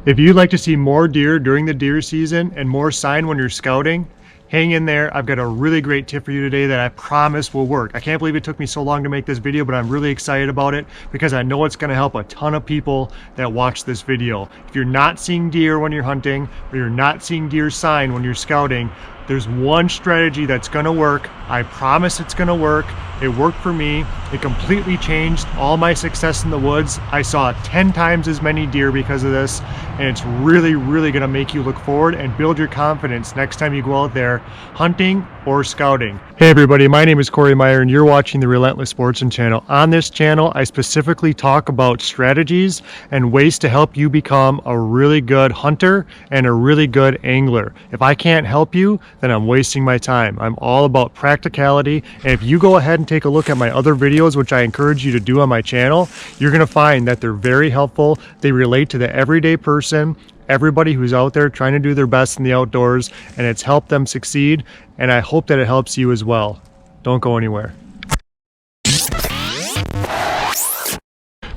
If you'd like to see more deer during the deer season and more sign when you're scouting, hang in there. I've got a really great tip for you today that I promise will work. I can't believe it took me so long to make this video, but I'm really excited about it because I know it's going to help a ton of people that watch this video. If you're not seeing deer when you're hunting, or you're not seeing deer sign when you're scouting, there's one strategy that's going to work. I promise it's going to work. It worked for me. It completely changed all my success in the woods. I saw 10 times as many deer because of this, and it's really going to make you look forward and build your confidence next time you go out there hunting or scouting. Hey everybody, my name is Corey Meyer and you're watching the Relentless Sportsman channel. On this channel, I specifically talk about strategies and ways to help you become a really good hunter and a really good angler. If I can't help you, then I'm wasting my time. I'm all about practicality, and if you go ahead and take a look at my other videos, which I encourage you to do on my channel, you're going to find that they're very helpful. They relate to the everyday person, everybody who's out there trying to do their best in the outdoors, and it's helped them succeed, and I hope that it helps you as well. Don't go anywhere.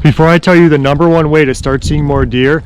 Before I tell you the #1 way to start seeing more deer,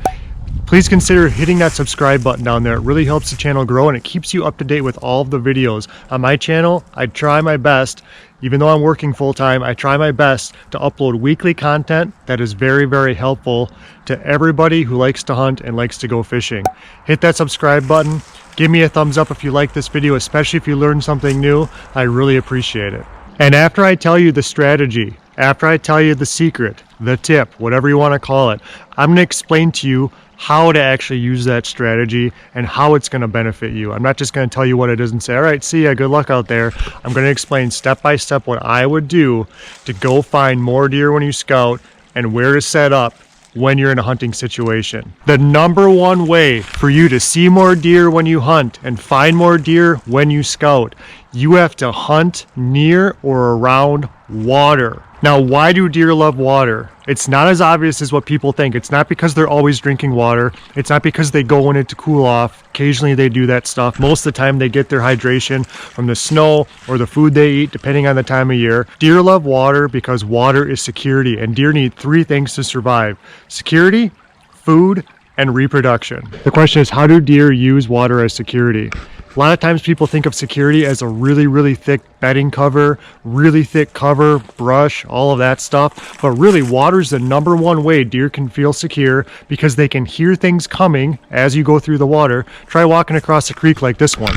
please consider hitting that subscribe button down there. It really helps the channel grow and it keeps you up to date with all of the videos. On my channel, I try my best, even though I'm working full-time, I try my best to upload weekly content that is very helpful to everybody who likes to hunt and likes to go fishing. Hit that subscribe button. Give me a thumbs up if you like this video, especially if you learned something new. I really appreciate it. And after I tell you the strategy, after I tell you the secret, the tip, whatever you want to call it, I'm going to explain to you how to actually use that strategy and how it's going to benefit you. I'm not just going to tell you what it is and say, all right, see ya, good luck out there. I'm going to explain step by step what I would do to go find more deer when you scout and where to set up when you're in a hunting situation. The #1 way for you to see more deer when you hunt and find more deer when you scout, you have to hunt near or around water. Now, why do deer love water? It's not as obvious as what people think. It's not because they're always drinking water. It's not because they go in it to cool off. Occasionally they do that stuff. Most of the time they get their hydration from the snow or the food they eat, depending on the time of year. Deer love water because water is security, and deer need 3 things to survive: security, food, and reproduction. The question is, how do deer use water as security? A lot of times people think of security as a really thick bedding cover, really thick cover, brush, all of that stuff. But really, water is the #1 way deer can feel secure because they can hear things coming as you go through the water. Try walking across a creek like this one.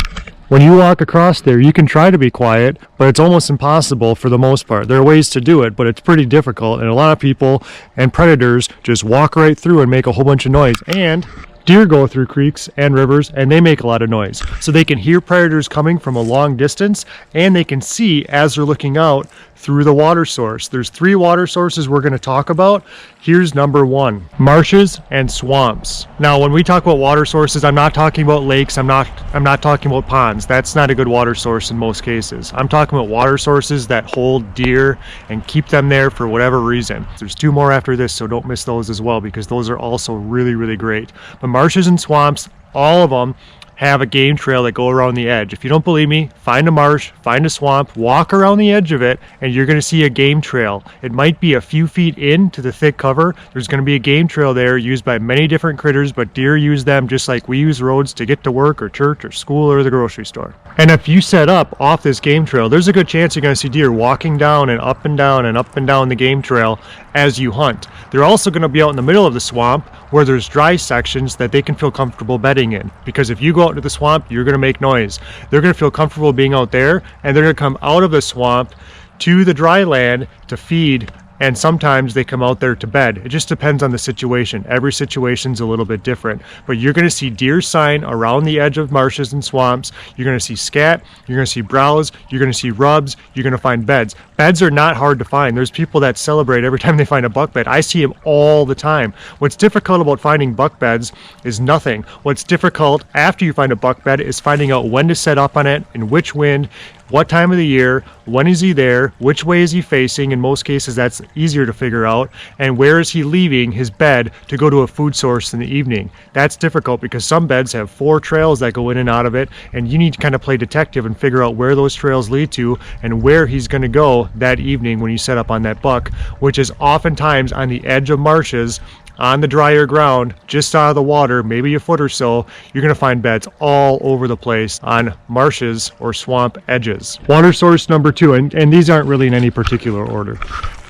When you walk across there, you can try to be quiet, but it's almost impossible for the most part. There are ways to do it, but it's pretty difficult, and a lot of people and predators just walk right through and make a whole bunch of noise. And deer go through creeks and rivers and they make a lot of noise. So they can hear predators coming from a long distance, and they can see as they're looking out through the water source. There's 3 water sources we're going to talk about. Here's #1, marshes and swamps. Now, when we talk about water sources, I'm not talking about lakes. I'm not talking about ponds. That's not a good water source in most cases. I'm talking about water sources that hold deer and keep them there for whatever reason. There's 2 more after this, so don't miss those as well, because those are also really great. But marshes and swamps, all of them have a game trail that go around the edge. If you don't believe me, find a marsh, find a swamp, walk around the edge of it, and you're going to see a game trail. It might be a few feet into the thick cover. There's going to be a game trail there used by many different critters, but deer use them just like we use roads to get to work or church or school or the grocery store. And if you set up off this game trail, there's a good chance you're going to see deer walking down and up and down and up and down the game trail as you hunt. They're also going to be out in the middle of the swamp where there's dry sections that they can feel comfortable bedding in, because if you go out into the swamp, you're going to make noise. They're going to feel comfortable being out there, and they're going to come out of the swamp to the dry land to feed, and sometimes they come out there to bed. It just depends on the situation. Every situation's a little bit different, but you're going to see deer sign around the edge of marshes and swamps. You're going to see scat, you're going to see browse, you're going to see rubs, you're going to find beds. Beds are not hard to find. There's people that celebrate every time they find a buck bed. I see them all the time. What's difficult about finding buck beds is nothing. What's difficult after you find a buck bed is finding out when to set up on it, in which wind, what time of the year, when is he there, which way is he facing. In most cases that's easier to figure out. And where is he leaving his bed to go to a food source in the evening. That's difficult because some beds have 4 trails that go in and out of it, and you need to kind of play detective and figure out where those trails lead to and where he's going to go that evening when you set up on that buck, which is oftentimes on the edge of marshes on the drier ground, just out of the water, maybe a foot or so, you're going to find beds all over the place on marshes or swamp edges. Water source number 2, and these aren't really in any particular order.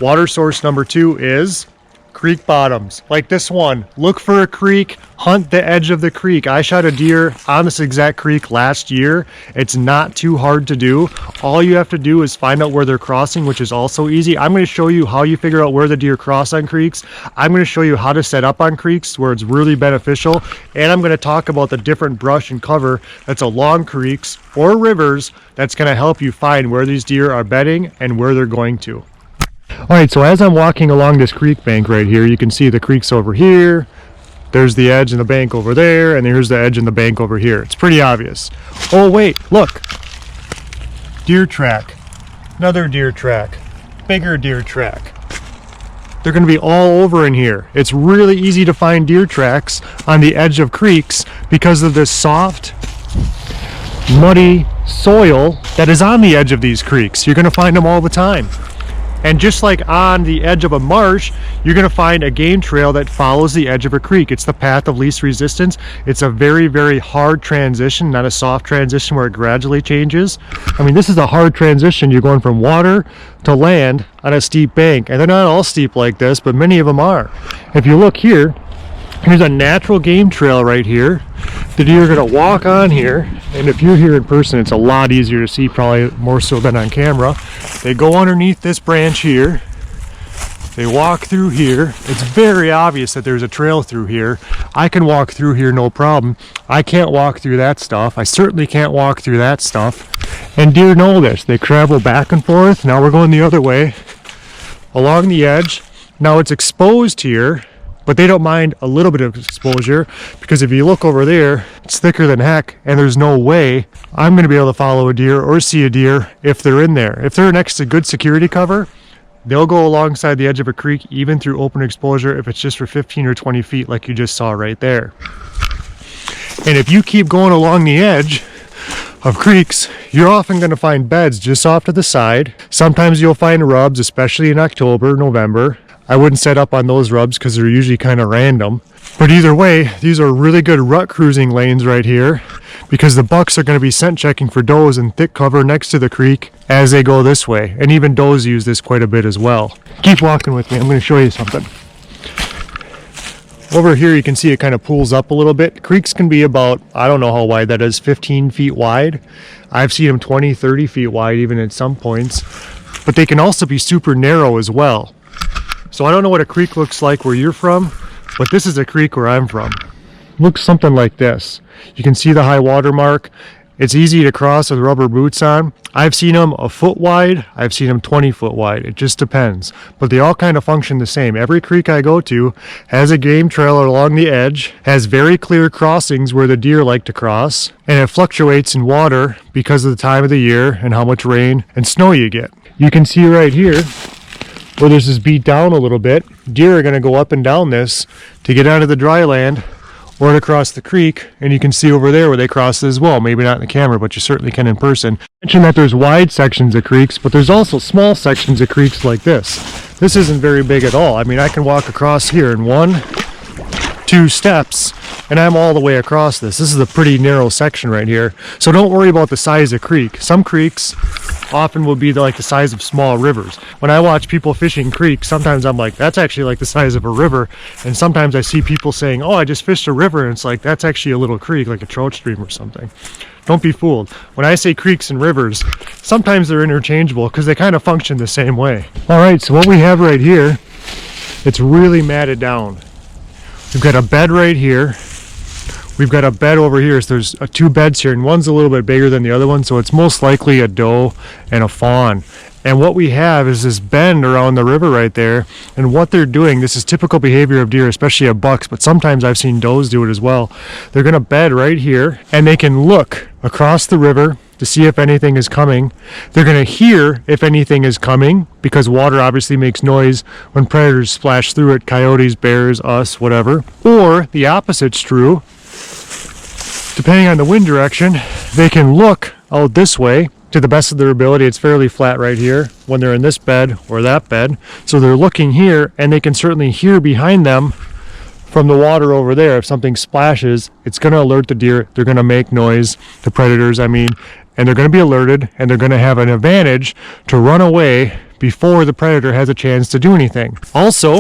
Water source number 2 is creek bottoms, like this one. Look for a creek, hunt the edge of the creek. I shot a deer on this exact creek last year. It's not too hard to do. All you have to do is find out where they're crossing, which is also easy. I'm going to show you how you figure out where the deer cross on creeks. I'm going to show you how to set up on creeks where it's really beneficial, and I'm going to talk about the different brush and cover that's along creeks or rivers that's going to help you find where these deer are bedding and where they're going to. Alright, so as I'm walking along this creek bank right here, you can see the creek's over here, there's the edge and the bank over there, and here's the edge and the bank over here. It's pretty obvious. Oh wait, look! Deer track. Another deer track. Bigger deer track. They're going to be all over in here. It's really easy to find deer tracks on the edge of creeks because of this soft, muddy soil that is on the edge of these creeks. You're going to find them all the time. And just like on the edge of a marsh, you're going to find a game trail that follows the edge of a creek. It's the path of least resistance. It's a very, very hard transition, not a soft transition where it gradually changes. I mean, this is a hard transition. You're going from water to land on a steep bank. And they're not all steep like this, but many of them are. If you look here, here's a natural game trail right here. The deer are going to walk on here, and if you're here in person, it's a lot easier to see, probably more so than on camera. They go underneath this branch here. They walk through here. It's very obvious that there's a trail through here. I can walk through here no problem. I can't walk through that stuff. I certainly can't walk through that stuff. And deer know this. They travel back and forth. Now we're going the other way along the edge. Now it's exposed here, but they don't mind a little bit of exposure, because if you look over there, it's thicker than heck, and there's no way I'm going to be able to follow a deer or see a deer if they're in there. If they're next to good security cover, they'll go alongside the edge of a creek, even through open exposure, if it's just for 15 or 20 feet like you just saw right there. And if you keep going along the edge of creeks, you're often going to find beds just off to the side. Sometimes you'll find rubs, especially in October, November. I wouldn't set up on those rubs because they're usually kind of random. But either way, these are really good rut cruising lanes right here, because the bucks are going to be scent checking for does in thick cover next to the creek as they go this way. And even does use this quite a bit as well. Keep walking with me. I'm going to show you something. Over here you can see it kind of pools up a little bit. Creeks can be about, I don't know how wide that is, 15 feet wide. I've seen them 20, 30 feet wide even at some points. But they can also be super narrow as well. So I don't know what a creek looks like where you're from, but this is a creek where I'm from. Looks something like this. You can see the high water mark. It's easy to cross with rubber boots on. I've seen them a foot wide. I've seen them 20 foot wide. It just depends. But they all kind of function the same. Every creek I go to has a game trail along the edge, has very clear crossings where the deer like to cross, and it fluctuates in water because of the time of the year and how much rain and snow you get. You can see right here where this is beat down a little bit. Deer are going to go up and down this to get out of the dry land or to cross the creek, and you can see over there where they cross as well. Maybe not in the camera, but you certainly can in person. I mentioned that there's wide sections of creeks, but there's also small sections of creeks like this. This isn't very big at all. I mean, I can walk across here in 1, 2 steps, and I'm all the way across this. This is a pretty narrow section right here. So don't worry about the size of creek. Some creeks often will be like the size of small rivers. When I watch people fishing creeks, sometimes I'm like, that's actually like the size of a river. And sometimes I see people saying, oh, I just fished a river, and it's like, that's actually a little creek, like a trout stream or something. Don't be fooled. When I say creeks and rivers, sometimes they're interchangeable because they kind of function the same way. All right, so what we have right here, it's really matted down. We've got a bed right here. We've got a bed over here. So there's 2 beds here, and one's a little bit bigger than the other one, so it's most likely a doe and a fawn. And what we have is this bend around the river right there, and what they're doing, this is typical behavior of deer, especially of bucks, but sometimes I've seen does do it as well. They're going to bed right here, and they can look across the river to see if anything is coming. They're going to hear if anything is coming, because water obviously makes noise when predators splash through it, coyotes, bears, us, whatever. Or the opposite's true. Depending on the wind direction, they can look out this way to the best of their ability. It's fairly flat right here when they're in this bed or that bed. So they're looking here, and they can certainly hear behind them from the water over there. If something splashes, it's going to alert the deer. They're going to make noise, the predators, I mean, and they're going to be alerted, and they're going to have an advantage to run away before the predator has a chance to do anything. Also,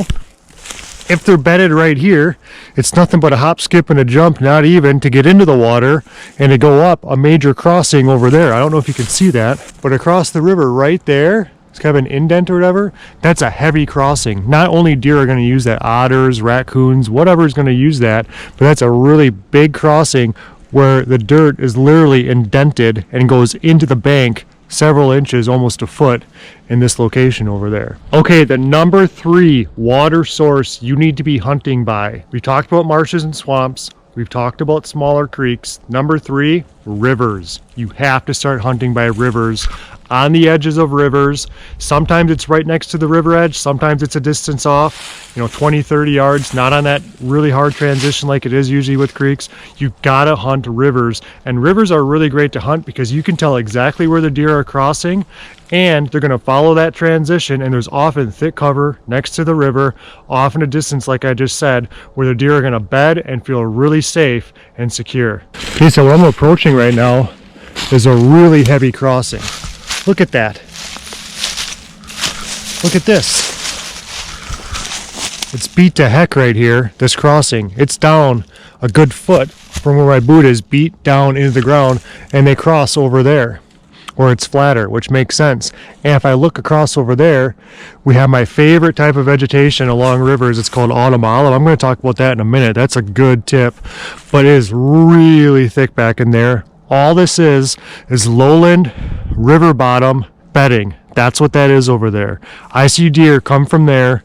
if they're bedded right here, it's nothing but a hop, skip, and a jump, not even, to get into the water and to go up a major crossing over there. I don't know if you can see that, but across the river right there, it's kind of an indent or whatever, that's a heavy crossing. Not only deer are going to use that, otters, raccoons, whatever is going to use that, but that's a really big crossing where the dirt is literally indented and goes into the bank several inches, almost a foot, in this location over there. Okay, the number 3 water source you need to be hunting by. We talked about marshes and swamps. We've talked about smaller creeks. Number 3, rivers. You have to start hunting by rivers, on the edges of rivers. Sometimes it's right next to the river edge. Sometimes it's a distance off, 20, 30 yards, not on that really hard transition like it is usually with creeks. You gotta hunt rivers, and rivers are really great to hunt because you can tell exactly where the deer are crossing, and they're gonna follow that transition, and there's often thick cover next to the river, often a distance, like I just said, where the deer are gonna bed and feel really safe and secure. Okay, so what I'm approaching right now is a really heavy crossing. Look at that. Look at this. It's beat to heck right here, this crossing. It's down a good foot from where my boot is, beat down into the ground, and they cross over there where it's flatter, which makes sense. And if I look across over there, we have my favorite type of vegetation along rivers. It's called autumn olive. I'm going to talk about that in a minute. That's a good tip, but it is really thick back in there. All this is lowland river bottom bedding. That's what that is over there. I see deer come from there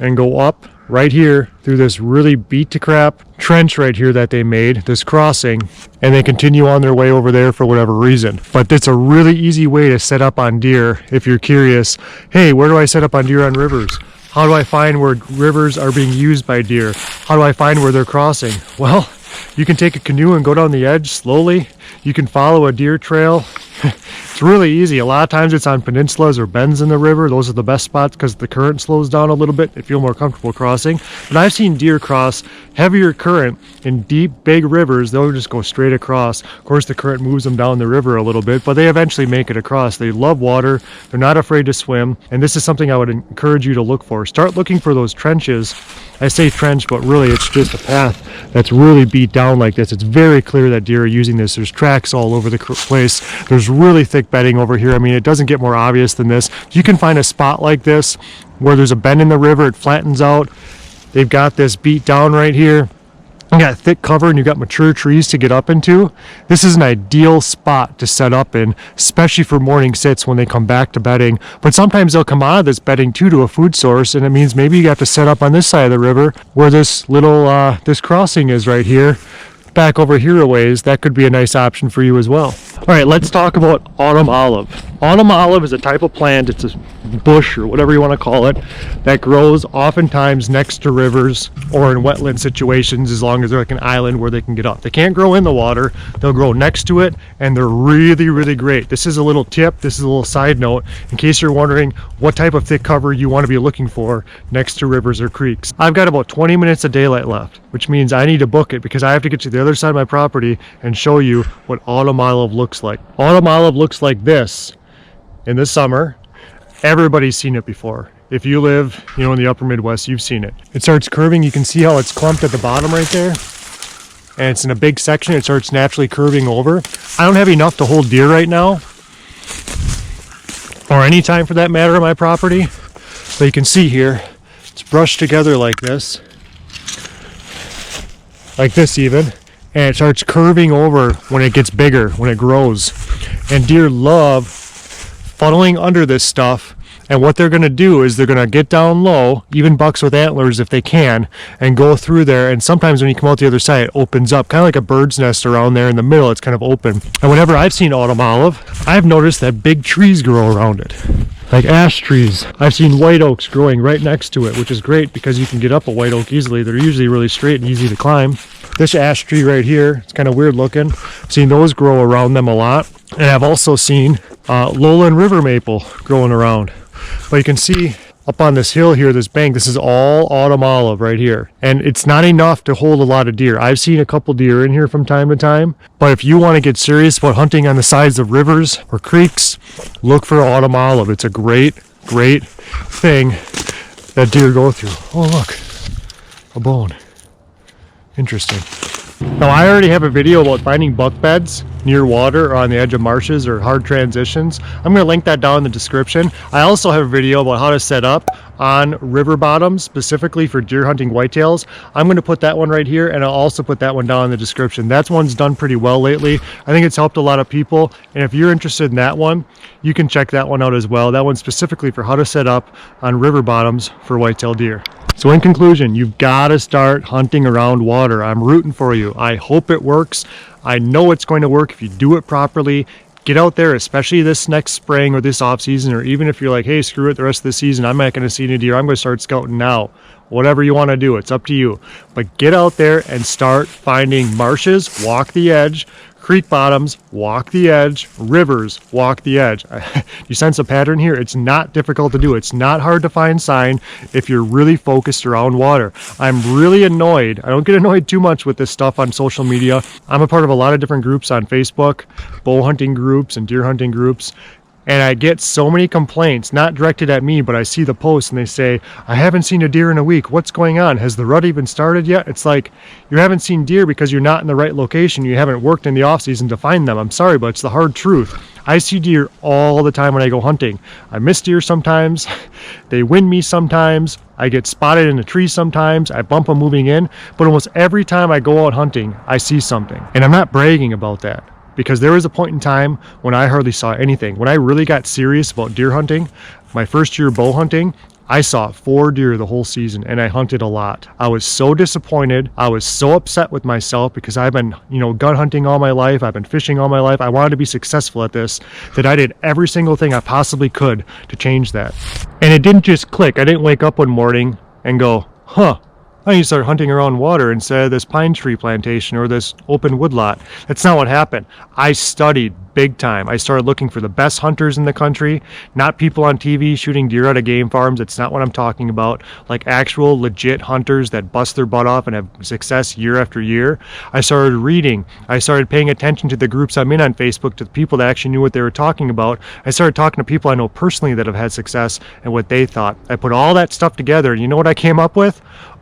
and go up right here through this really beat to crap trench right here that they made, this crossing, and they continue on their way over there for whatever reason. But it's a really easy way to set up on deer if you're curious. Hey, where do I set up on deer on rivers? How do I find where rivers are being used by deer? How do I find where they're crossing? Well, you can take a canoe and go down the edge slowly. You can follow a deer trail. It's really easy. A lot of times it's on peninsulas or bends in the river. Those are the best spots because the current slows down a little bit. They feel more comfortable crossing. But I've seen deer cross heavier current in deep, big rivers. They'll just go straight across. Of course, the current moves them down the river a little bit, but they eventually make it across. They love water. They're not afraid to swim. And this is something I would encourage you to look for. Start looking for those trenches. I say trench, but really it's just a path that's really beat down like this. It's very clear that deer are using this. There's tracks all over the place. There's really thick bedding over here. I mean, it doesn't get more obvious than this. You can find a spot like this where there's a bend in the river, it flattens out. They've got this beat down right here. You got thick cover and you got mature trees to get up into. This is an ideal spot to set up in, especially for morning sits when they come back to bedding. But sometimes they'll come out of this bedding too to a food source, and it means maybe you have to set up on this side of the river where this little this crossing is right here. Back over here a ways, that could be a nice option for you as well. All right, let's talk about autumn olive. Autumn olive is a type of plant, it's a bush or whatever you want to call it, that grows oftentimes next to rivers or in wetland situations, as long as they're like an island where they can get up. They can't grow in the water, they'll grow next to it, and they're really, really great. This is a little tip, this is a little side note, in case you're wondering what type of thick cover you want to be looking for next to rivers or creeks. I've got about 20 minutes of daylight left, which means I need to book it because I have to get to the other side of my property and show you what autumn olive looks like. Autumn olive looks like this in the summer. Everybody's seen it before. If you live, in the upper Midwest, you've seen it. It starts curving. You can see how it's clumped at the bottom right there. And it's in a big section. It starts naturally curving over. I don't have enough to hold deer right now, or any time for that matter on my property. But you can see here, it's brushed together like this even. And it starts curving over when it gets bigger, when it grows. And deer love funneling under this stuff, and what they're going to do is they're going to get down low, even bucks with antlers if they can, and go through there. And sometimes when you come out the other side, it opens up kind of like a bird's nest around there in the middle. It's kind of open. And whenever I've seen autumn olive, I've noticed that big trees grow around it, like ash trees. I've seen white oaks growing right next to it, which is great because you can get up a white oak easily. They're usually really straight and easy to climb. This ash tree right here, it's kind of weird looking. I've seen those grow around them a lot. And I've also seen lowland river maple growing around. But you can see up on this hill here, this bank, this is all autumn olive right here. And it's not enough to hold a lot of deer. I've seen a couple deer in here from time to time, but if you want to get serious about hunting on the sides of rivers or creeks, look for autumn olive. It's a great thing that deer go through. Oh, look, a bone. Interesting. Now, I already have a video about finding buck beds near water or on the edge of marshes or hard transitions. I'm going to link that down in the description. I also have a video about how to set up on river bottoms specifically for deer hunting whitetails. I'm going to put that one right here, and I'll also put that one down in the description. That one's done pretty well lately. I think it's helped a lot of people, and if you're interested in that one, you can check that one out as well. That one's specifically for how to set up on river bottoms for whitetail deer. So in conclusion, you've got to start hunting around water. I'm rooting for you. I hope it works. I know it's going to work if you do it properly. Get out there, especially this next spring or this off season, or even if you're like, hey, screw it, the rest of the season, I'm not going to see any deer. I'm going to start scouting now. Whatever you want to do, it's up to you. But get out there and start finding marshes, walk the edge, creek bottoms, walk the edge, rivers, walk the edge. You sense a pattern here? It's not difficult to do. It's not hard to find sign if you're really focused around water. I'm really annoyed. I don't get annoyed too much with this stuff on social media. I'm a part of a lot of different groups on Facebook, bow hunting groups and deer hunting groups. And I get so many complaints, not directed at me, but I see the posts and they say, I haven't seen a deer in a week. What's going on? Has the rut even started yet? It's like, you haven't seen deer because you're not in the right location. You haven't worked in the off season to find them. I'm sorry, but it's the hard truth. I see deer all the time when I go hunting. I miss deer sometimes. They win me sometimes. I get spotted in a tree sometimes. I bump them moving in. But almost every time I go out hunting, I see something. And I'm not bragging about that, because there was a point in time when I hardly saw anything. When I really got serious about deer hunting, my first year bow hunting, I saw 4 deer the whole season, and I hunted a lot. I was so disappointed. I was so upset with myself because I've been, gun hunting all my life. I've been fishing all my life. I wanted to be successful at this, that I did every single thing I possibly could to change that. And it didn't just click. I didn't wake up one morning and go, I need to start hunting around water instead of this pine tree plantation or this open woodlot. That's not what happened. I studied big time. I started looking for the best hunters in the country, not people on TV shooting deer out of game farms. It's not what I'm talking about. Like actual legit hunters that bust their butt off and have success year after year. I started reading. I started paying attention to the groups I'm in on Facebook, to the people that actually knew what they were talking about. I started talking to people I know personally that have had success and what they thought. I put all that stuff together, and you know what I came up with?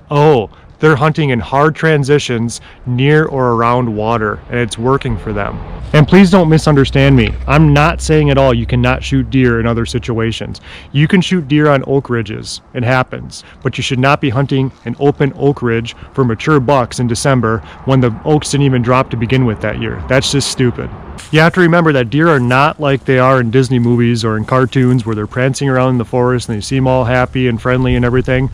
Oh, they're hunting in hard transitions near or around water, and it's working for them. And please don't misunderstand me. I'm not saying at all you cannot shoot deer in other situations. You can shoot deer on oak ridges. It happens. But you should not be hunting an open oak ridge for mature bucks in December when the oaks didn't even drop to begin with that year. That's just stupid. You have to remember that deer are not like they are in Disney movies or in cartoons where they're prancing around in the forest and they seem all happy and friendly and everything.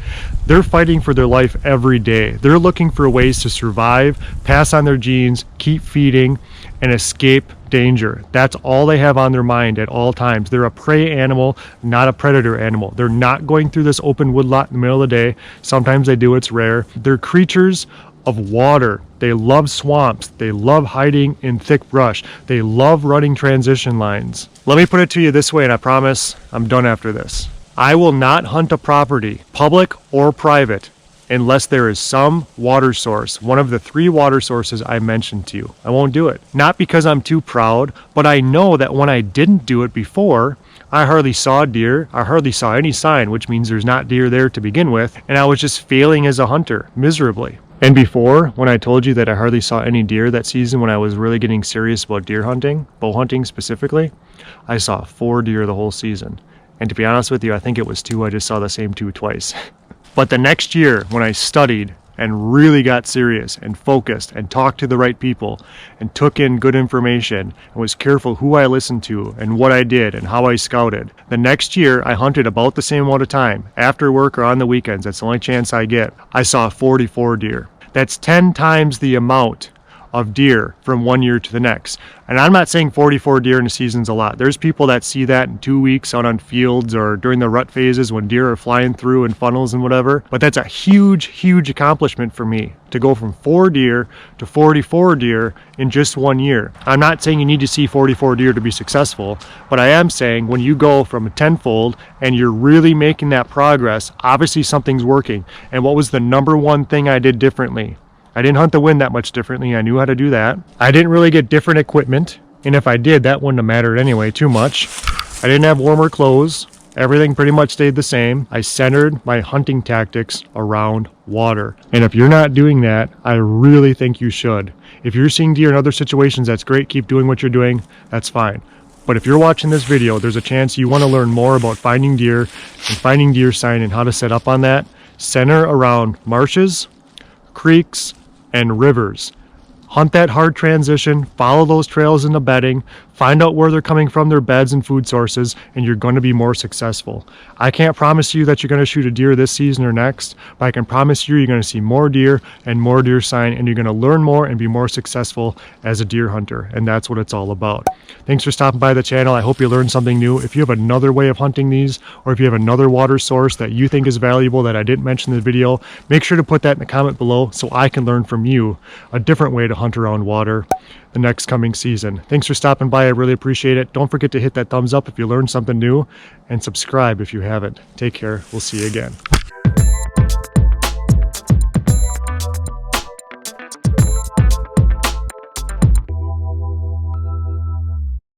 They're fighting for their life every day. They're looking for ways to survive, pass on their genes, keep feeding, and escape danger. That's all they have on their mind at all times. They're a prey animal, not a predator animal. They're not going through this open woodlot in the middle of the day. Sometimes they do, it's rare. They're creatures of water. They love swamps. They love hiding in thick brush. They love running transition lines. Let me put it to you this way, and I promise I'm done after this. I will not hunt a property, public or private, unless there is some water source, one of the 3 water sources I mentioned to you. I won't do it. Not because I'm too proud, but I know that when I didn't do it before, I hardly saw deer. I hardly saw any sign, which means there's not deer there to begin with, and I was just failing as a hunter miserably. And before, when I told you that I hardly saw any deer that season when I was really getting serious about deer hunting, bow hunting specifically, I saw 4 deer the whole season. And to be honest with you, I think it was 2. I just saw the same 2 twice. But the next year, when I studied and really got serious and focused and talked to the right people and took in good information and was careful who I listened to and what I did and how I scouted, the next year I hunted about the same amount of time, after work or on the weekends. That's the only chance I get. I saw 44 deer. That's 10 times the amount of deer from one year to the next. And I'm not saying 44 deer in a season's a lot. There's people that see that in 2 weeks out on fields or during the rut phases when deer are flying through in funnels and whatever. But that's a huge, huge accomplishment for me to go from 4 deer to 44 deer in just 1 year. I'm not saying you need to see 44 deer to be successful, but I am saying when you go from a tenfold and you're really making that progress, obviously something's working. And what was the number one thing I did differently? I didn't hunt the wind that much differently. I knew how to do that. I didn't really get different equipment, and if I did, that wouldn't have mattered anyway too much. I didn't have warmer clothes. Everything pretty much stayed the same. I centered my hunting tactics around water. And if you're not doing that, I really think you should. If you're seeing deer in other situations, that's great. Keep doing what you're doing. That's fine. But if you're watching this video, there's a chance you want to learn more about finding deer and finding deer sign and how to set up on that. Center around marshes, creeks, and rivers. Hunt that hard transition, follow those trails in the bedding, find out where they're coming from, their beds and food sources, and you're going to be more successful. I can't promise you that you're going to shoot a deer this season or next, but I can promise you you're going to see more deer and more deer sign, and you're going to learn more and be more successful as a deer hunter, and that's what it's all about. Thanks for stopping by the channel. I hope you learned something new. If you have another way of hunting these, or if you have another water source that you think is valuable that I didn't mention in the video, make sure to put that in the comment below so I can learn from you a different way to hunt around water the next coming season. Thanks for stopping by. I really appreciate it. Don't forget to hit that thumbs up if you learned something new, and subscribe if you haven't. Take care. We'll see you again.